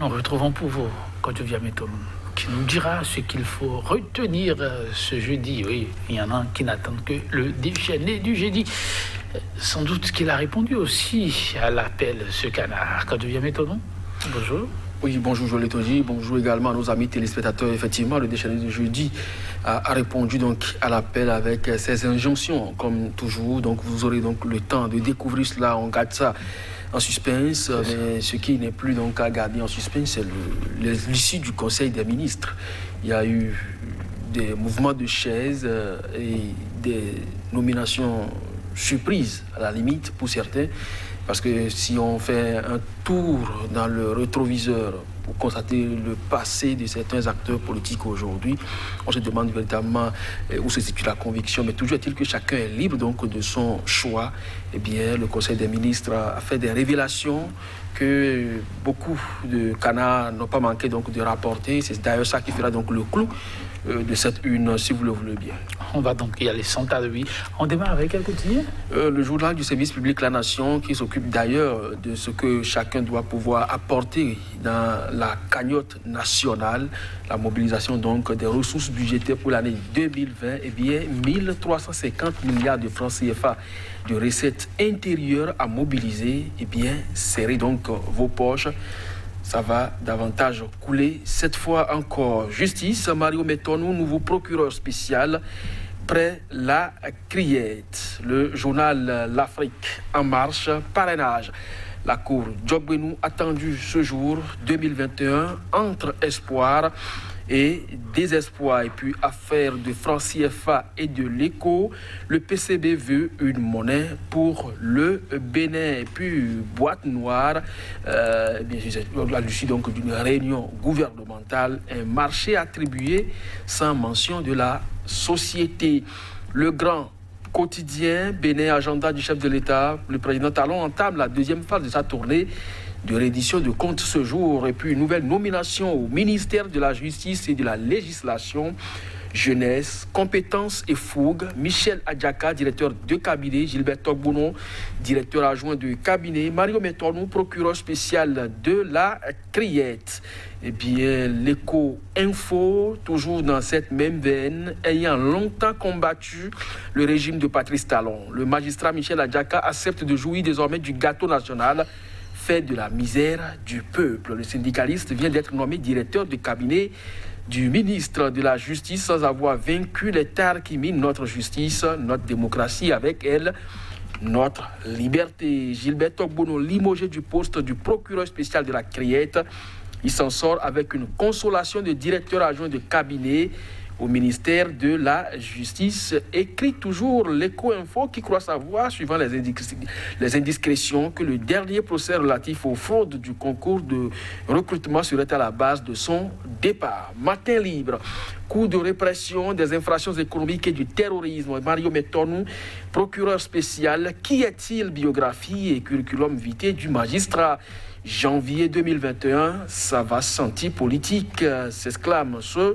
nous retrouvons pour vous, Kodjovia Méton, qui nous dira ce qu'il faut retenir ce jeudi. Oui, il y en a qui n'attendent que le déchaîné du jeudi. Sans doute qu'il a répondu aussi à l'appel, ce canard. Kodjovia Méton, bonjour. Oui, bonjour Joël Toji, bonjour également à nos amis téléspectateurs. Effectivement, le déchaîné du jeudi a répondu donc à l'appel avec ses injonctions, comme toujours. Donc vous aurez donc le temps de découvrir cela. On garde ça en suspense, mais ce qui n'est plus donc à garder en suspense, c'est l'issue du Conseil des ministres. Il y a eu des mouvements de chaises et des nominations surprises, à la limite, pour certains. Parce que si on fait un tour dans le rétroviseur pour constater le passé de certains acteurs politiques aujourd'hui, on se demande véritablement où se situe la conviction. Mais toujours est-il que chacun est libre donc de son choix. Eh bien, le Conseil des ministres a fait des révélations que beaucoup de canards n'ont pas manqué donc de rapporter. C'est d'ailleurs ça qui fera donc le clou de cette une, si vous le voulez bien. On va donc y aller sans tarder. On démarre avec quel quotidien ? Le journal du service public La Nation, qui s'occupe d'ailleurs de ce que chacun doit pouvoir apporter dans la cagnotte nationale, la mobilisation donc des ressources budgétaires pour l'année 2020, eh bien 1350 milliards de francs CFA de recettes intérieures à mobiliser. Eh bien, serrez donc vos poches. Ça va davantage couler. Cette fois encore, justice, Mario Metonou, nouveau procureur spécial, près la Criette. Le journal L'Afrique en marche, parrainage. La cour Djogbenou attendue ce jour 2021 entre espoir et désespoir. Et puis, affaire de francs CFA et de l'écho, le PCB veut une monnaie pour le Bénin. Et puis, boîte noire, à l'issue donc d'une réunion gouvernementale, un marché attribué sans mention de la société. Le grand quotidien, Bénin, agenda du chef de l'État, le président Talon entame la deuxième phase de sa tournée de réédition de comptes ce jour. Et puis une nouvelle nomination au ministère de la Justice et de la Législation, Jeunesse, Compétences et Fougue. Michel Adjaka, directeur de cabinet. Gilbert Togbounon, directeur adjoint de cabinet. Mario Metonou, procureur spécial de la Criette. Et bien, l'écho info, toujours dans cette même veine, ayant longtemps combattu le régime de Patrice Talon. Le magistrat Michel Adjaka accepte de jouir désormais du gâteau national fait de la misère du peuple. Le syndicaliste vient d'être nommé directeur de cabinet du ministre de la Justice sans avoir vaincu les tares qui minent notre justice, notre démocratie, avec elle, notre liberté. Gilbert Togbono, limogé du poste du procureur spécial de la Criette, il s'en sort avec une consolation de directeur adjoint de cabinet au ministère de la Justice. Écrit toujours l'Écho Info qui croit savoir, suivant les indiscrétions, que le dernier procès relatif aux fraudes du concours de recrutement serait à la base de son départ. Matin libre, coup de répression des infractions économiques et du terrorisme. Mario Metonou, procureur spécial. Qui est-il? Biographie et curriculum vitae du magistrat. Janvier 2021, ça va sentir politique, s'exclame ce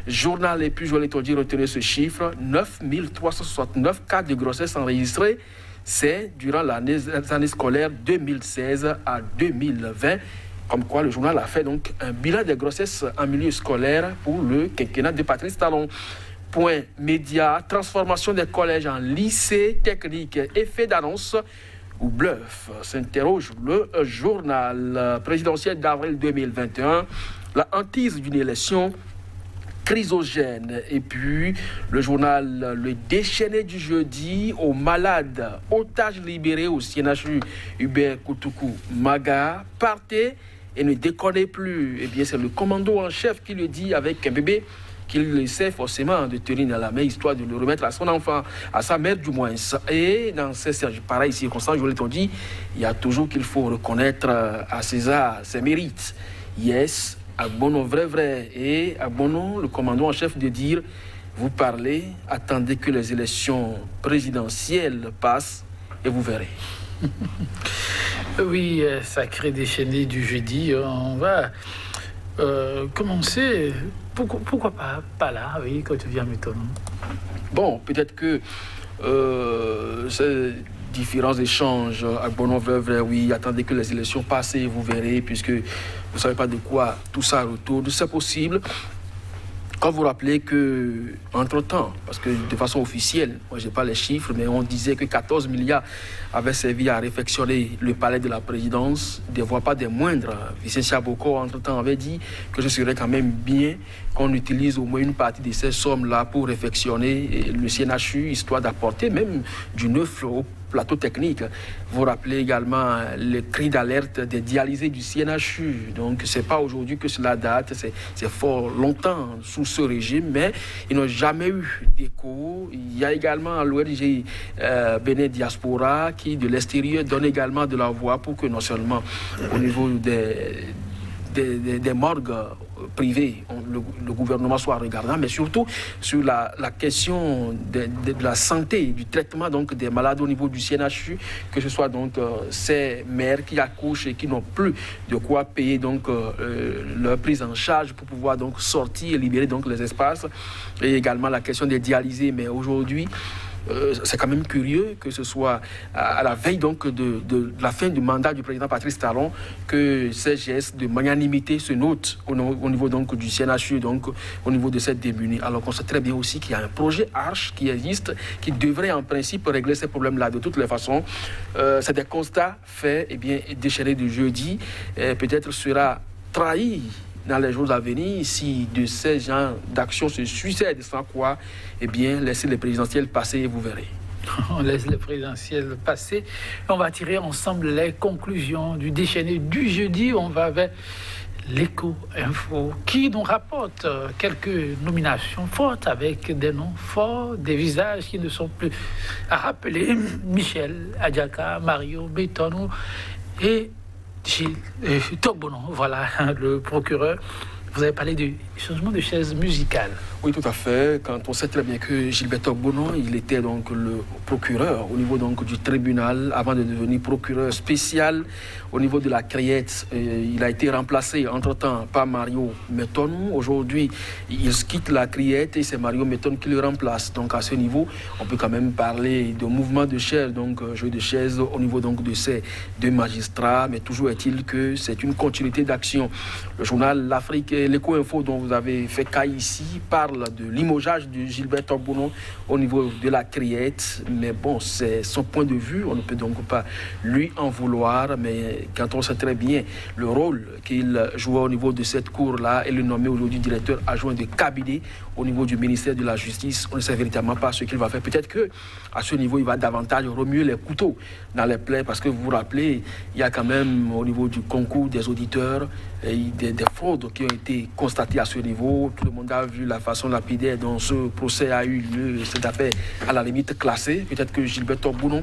journal. Et puis, je voulais te dire, retenez ce chiffre, 9369 cas de grossesse enregistrés, c'est durant l'année scolaire 2016 à 2020. Comme quoi, le journal a fait donc un bilan des grossesses en milieu scolaire pour le quinquennat de Patrice Talon. Point média, transformation des collèges en lycées techniques, effet d'annonce ou bluff, s'interroge le journal présidentiel d'avril 2021, la hantise d'une élection chrysogène. Et puis le journal Le Déchaîné du jeudi, aux malades, otages libérés au CNHU Hubert Koutoukou Maga, partez et ne déconnez plus. Eh bien, c'est le commando en chef qui le dit avec un bébé qu'il essaie forcément de tenir dans la main, histoire de le remettre à son enfant, à sa mère du moins. Et dans ces pareilles circonstances, je l'ai dit, il y a toujours qu'il faut reconnaître à César ses mérites. Yes, Agbono vrai. Et Agbono, le commandant en chef, de dire, vous parlez, attendez que les élections présidentielles passent et vous verrez. Oui, sacré déchaîné du jeudi, on va commencer. Pourquoi pas là, oui, quand tu viens m'étonner. Bon, peut-être que différents échanges. Agbono-Veuve, oui, attendez que les élections passent et vous verrez, puisque vous ne savez pas de quoi tout ça retourne. C'est possible. Quand vous rappelez que, entre-temps, parce que de façon officielle, moi je n'ai pas les chiffres, mais on disait que 14 milliards avaient servi à réfectionner le palais de la présidence, des voix pas des moindres. Vicente Boko, entre-temps, avait dit que ce serait quand même bien qu'on utilise au moins une partie de ces sommes-là pour réfectionner le CNHU, histoire d'apporter même du neuf au plateau technique. Vous rappelez également les cris d'alerte des dialysés du CNHU. Donc, ce n'est pas aujourd'hui que cela date, c'est fort longtemps sous ce régime, mais ils n'ont jamais eu d'écho. Il y a également l'ONG Bénin Diaspora qui, de l'extérieur, donne également de la voix pour que non seulement au niveau des morgues privées, le gouvernement soit regardant, mais surtout sur la question de la santé, du traitement donc des malades au niveau du CNHU, que ce soit donc ces mères qui accouchent et qui n'ont plus de quoi payer donc leur prise en charge pour pouvoir donc sortir et libérer donc les espaces, et également la question des dialysés. Mais aujourd'hui, c'est quand même curieux que ce soit à la veille donc de la fin du mandat du président Patrice Talon que ces gestes de magnanimité se notent au niveau donc du CNHU, donc au niveau de cette démunie. Alors qu'on sait très bien aussi qu'il y a un projet Arche qui existe, qui devrait en principe régler ces problèmes-là de toutes les façons. C'est des constats faits et bien déchaînés de jeudi. Peut-être sera trahi dans les jours à venir, si de ces genres d'actions se succèdent, sans quoi, eh bien, laissez les présidentielles passer et vous verrez. On laisse les présidentielles passer. On va tirer ensemble les conclusions du déchaîné du jeudi. On va vers l'Écho Info qui nous rapporte quelques nominations fortes avec des noms forts, des visages qui ne sont plus à rappeler. Michel Adjaka, Mario Betonou et Gilles Togbonon, voilà, le procureur. Vous avez parlé du changement de chaise musicale. Oui, tout à fait. Quand on sait très bien que Gilbert Togbonon, il était donc le procureur au niveau donc du tribunal avant de devenir procureur spécial au niveau de la Criette. Il a été remplacé entre-temps par Mario Metonou. Aujourd'hui, il quitte la Criette et c'est Mario Metonou qui le remplace. Donc à ce niveau, on peut quand même parler de mouvement de chaise, donc jeu de chaise au niveau donc de ces deux magistrats. Mais toujours est-il que c'est une continuité d'action. Le journal L'Afrique et l'Écho Info dont vous avez fait cas ici parle de limogeage de Gilbert Togbonon au niveau de la Criette. Mais bon, c'est son point de vue. On ne peut donc pas lui en vouloir. Mais quand on sait très bien le rôle qu'il jouait au niveau de cette cour-là et le nommé aujourd'hui directeur adjoint de cabinet au niveau du ministère de la Justice, on ne sait véritablement pas ce qu'il va faire. Peut-être qu'à ce niveau, il va davantage remuer les couteaux dans les plaies parce que vous vous rappelez, il y a quand même au niveau du concours des auditeurs des fraudes qui ont été constatées à ce niveau. Tout le monde a vu la façon lapidaire dont ce procès a eu lieu, cette affaire à la limite classée. Peut-être que Gilbert Togbonon,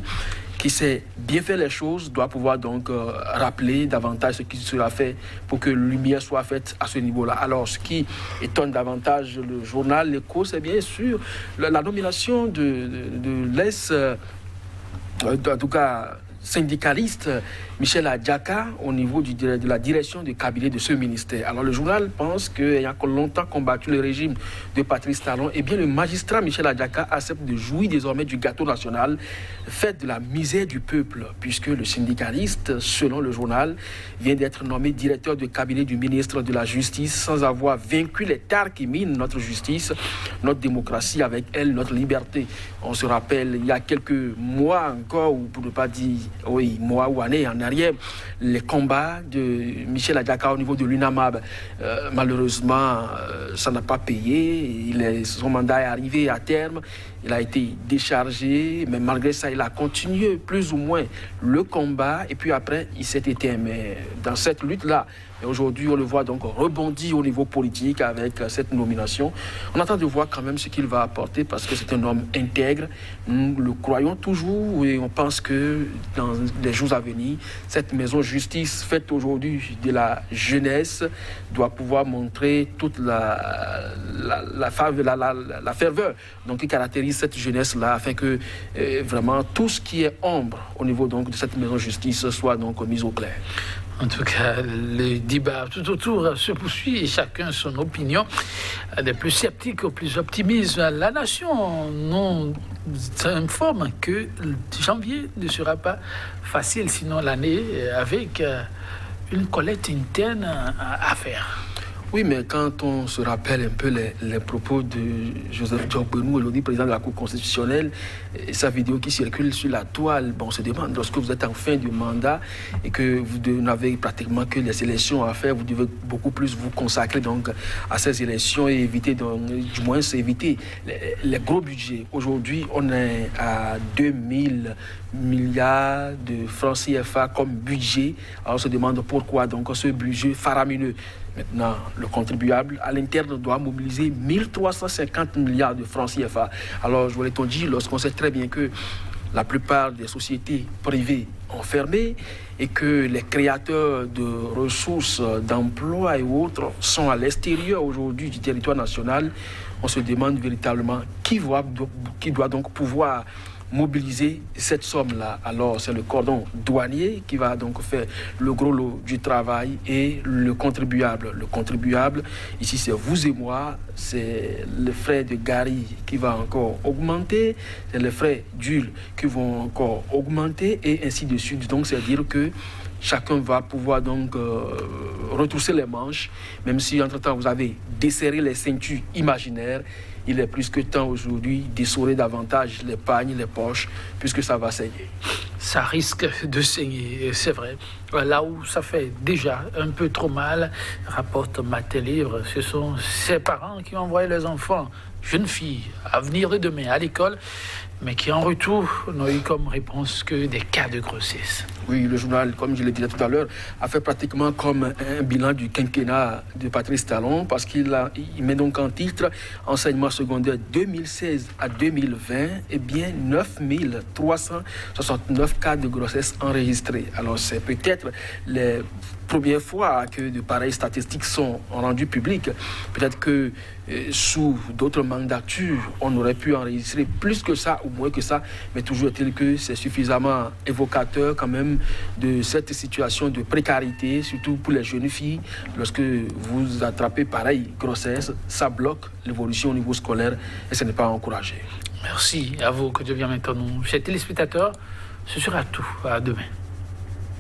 qui sait bien faire les choses, doit pouvoir donc rappeler davantage ce qui sera fait pour que lumière soit faite à ce niveau-là. Alors, ce qui étonne davantage le journal L'Écho, c'est bien sûr la nomination de l'ex, en tout cas syndicaliste Michel Adjaka au niveau de la direction du cabinet de ce ministère. Alors le journal pense qu'ayant longtemps combattu le régime de Patrice Talon, eh bien le magistrat Michel Adjaka accepte de jouir désormais du gâteau national, fait de la misère du peuple, puisque le syndicaliste, selon le journal, vient d'être nommé directeur de cabinet du ministre de la Justice sans avoir vaincu les tares qui minent notre justice, notre démocratie, avec elle notre liberté. On se rappelle, il y a quelques mois encore, ou pour ne pas dire, oui, mois ou années en arrière, les combats de Michel Adjaka au niveau de l'UNAMAB. Malheureusement, ça n'a pas payé. Son mandat est arrivé à terme. Il a été déchargé, mais malgré ça, il a continué plus ou moins le combat. Et puis après, il s'est éteint. Mais dans cette lutte-là, aujourd'hui, on le voit donc rebondir au niveau politique avec cette nomination. On attend de voir quand même ce qu'il va apporter parce que c'est un homme intègre. Nous le croyons toujours et on pense que dans les jours à venir, cette maison justice faite aujourd'hui de la jeunesse doit pouvoir montrer toute la ferveur donc, qui caractérise cette jeunesse-là afin que vraiment tout ce qui est ombre au niveau donc, de cette maison justice soit donc mis au clair. En tout cas, le débat tout autour se poursuit et chacun son opinion. Des plus sceptiques aux plus optimistes. La nation nous informe que janvier ne sera pas facile, sinon l'année avec une collecte interne à faire. Oui, mais quand on se rappelle un peu les propos de Joseph Djokbenou, aujourd'hui président de la Cour constitutionnelle, et sa vidéo qui circule sur la toile, on se demande, lorsque vous êtes en fin de mandat et que vous n'avez pratiquement que les élections à faire, vous devez beaucoup plus vous consacrer donc à ces élections et éviter, donc, du moins éviter les gros budgets. Aujourd'hui, on est à 2000 milliards de francs CFA comme budget. Alors on se demande pourquoi donc ce budget faramineux. Maintenant, le contribuable à l'interne doit mobiliser 1350 milliards de francs CFA. Alors, je voulais t'en dire, lorsqu'on sait très bien que la plupart des sociétés privées ont fermé et que les créateurs de ressources, d'emplois et autres sont à l'extérieur aujourd'hui du territoire national, on se demande véritablement qui doit donc pouvoir mobiliser cette somme-là. Alors, c'est le cordon douanier qui va donc faire le gros lot du travail et le contribuable. Le contribuable, ici, c'est vous et moi, c'est les frais de gari qui va encore augmenter, c'est les frais d'huile qui vont encore augmenter et ainsi de suite. Donc, c'est-à-dire que chacun va pouvoir donc retrousser les manches, même si entre-temps vous avez desserré les ceintures imaginaires. Il est plus que temps aujourd'hui d'essorer davantage les pagnes, les poches, puisque ça va saigner. Ça risque de saigner, c'est vrai. Là où ça fait déjà un peu trop mal, rapporte Matin Livre, ce sont ces parents qui envoient les enfants, jeunes filles, à venir de demain à l'école, mais qui en retour n'ont eu comme réponse que des cas de grossesse. Oui, le journal, comme je le disais tout à l'heure, a fait pratiquement comme un bilan du quinquennat de Patrice Talon, parce qu'il met donc en titre enseignement secondaire 2016 à 2020, et bien 9369 cas de grossesse enregistrés. Alors c'est peut-être les première fois que de pareilles statistiques sont rendues publiques. Peut-être que sous d'autres mandatures, on aurait pu enregistrer plus que ça ou moins que ça, mais toujours est-il que c'est suffisamment évocateur quand même de cette situation de précarité, surtout pour les jeunes filles. Lorsque vous attrapez pareille grossesse, ça bloque l'évolution au niveau scolaire et ce n'est pas encouragé. Merci à vous, que Dieu vienne maintenant. Chers téléspectateurs, ce sera tout. À demain.